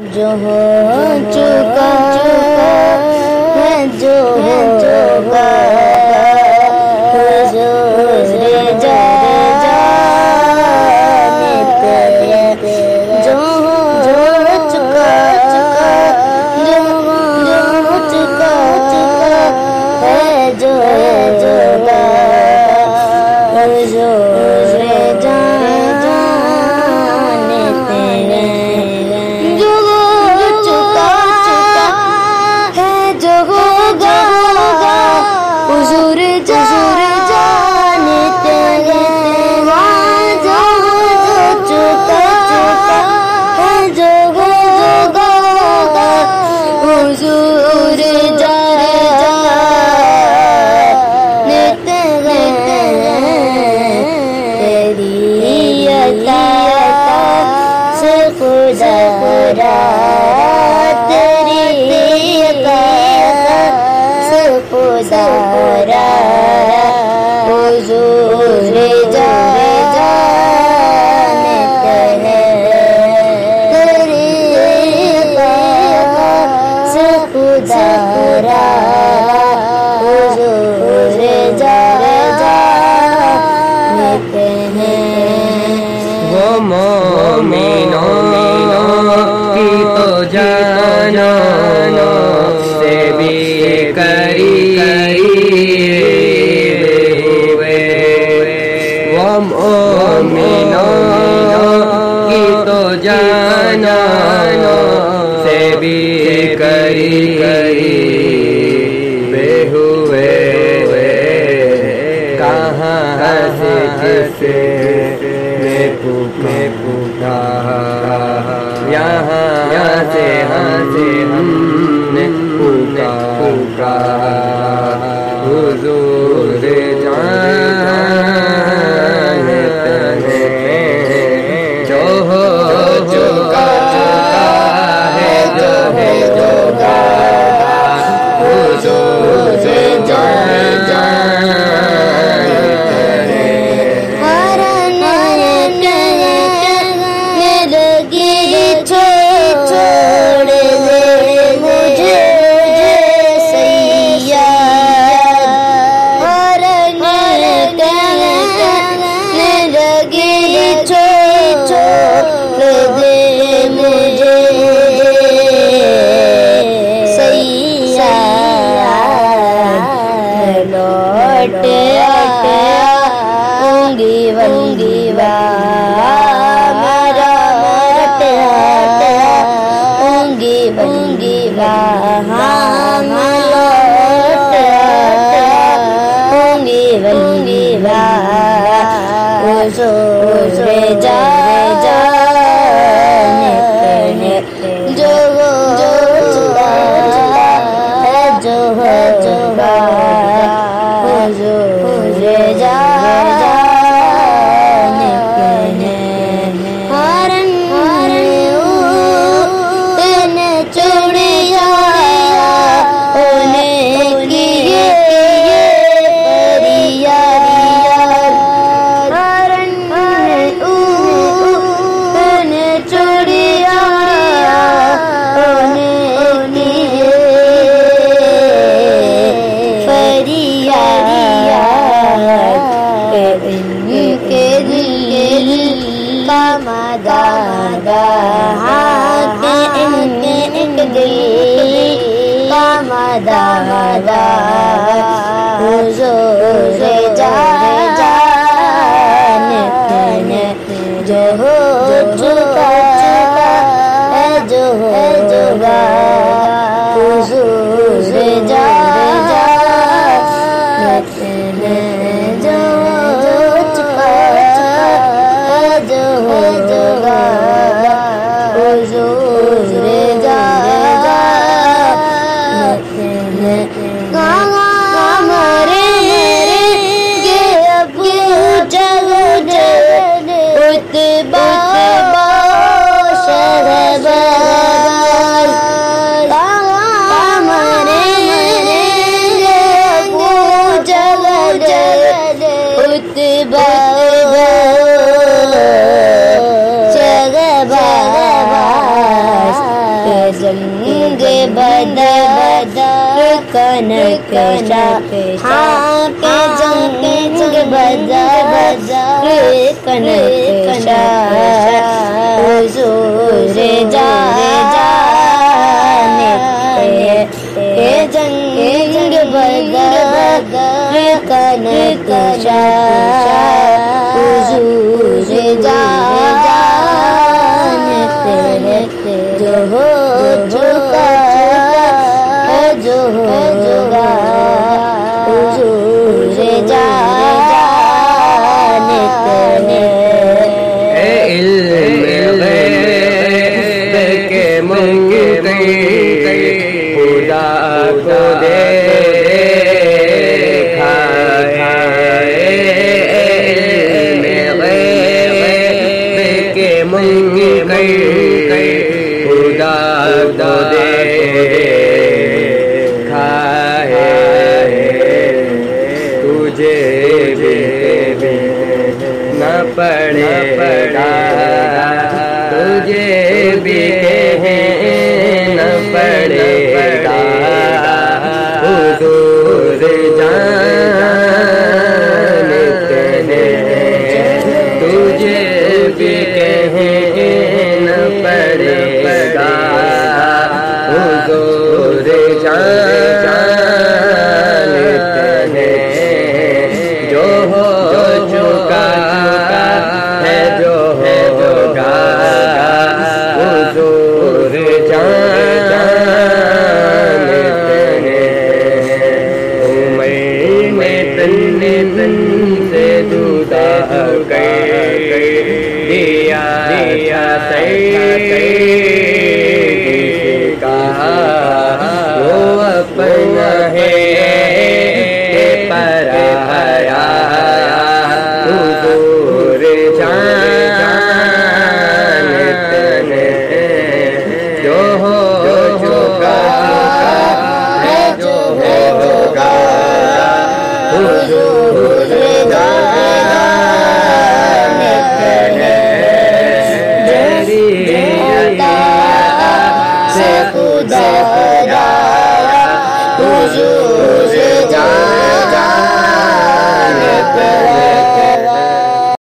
जो हो चुका है, जो हो चुका हुज़ूर जाने तेरे, जो हो चुका जो हो चुका है, जो हो चुका हुज़ूर जाने तेरे, जो हो चुका है, जो होगा हुज़ूर जाने तेरे, जो हो चुका है, जो होगा हुज़ूर जाने तेरे, तेरी अता से खुदा तेरी अता से खुदा हुज़ूर जाने तेरे, तेरी अता से खुदा हुज़ूर जाने तेरे। वो मोमिनों की तो जानो से भी करीब हुए, वो मोमिनों की तो जानो से भी करीब हुए, कहाँ से जिसे पूछा यहाँ से हमने पूछा हुज़ूर जाने तेरे, जो हो चुका है, जो है जोगा हुज़ूर जाने हुज़ूर जाने तेरे, जो हो चुका है, जो होगा हुज़ूर जाने तेरे, जो हो चुका है, जो होगा हुज़ूर जाने तेरे। जंग बदर कनक हाँ के जंग बदर कनक हुजूर जाने के जंग बदर कनक हुजूर जानते हैं जो हो चुका है जो होगा हुजूर जानते हैं। इल्म गैब के मुंकरी खुदा को देखा है। इल्म गैब के मुंकरी खुदा को देखा है। तुझे भी न पड़ेगा तुझे भी न पड़ेगा हुजूर जानते हैं। तुझे भी न पड़ेगा हुजूर जानते हैं। जो हो चुका है जो होगा हुजूर जानते हैं। मैं तन्ने तन से जुदा कर दिया कहा वो अपना है पराया हुजूर जानते हैं। जो हो चुका है जो होगा हुजूर जानते हैं। से खुदा हुजूर जानते हैं।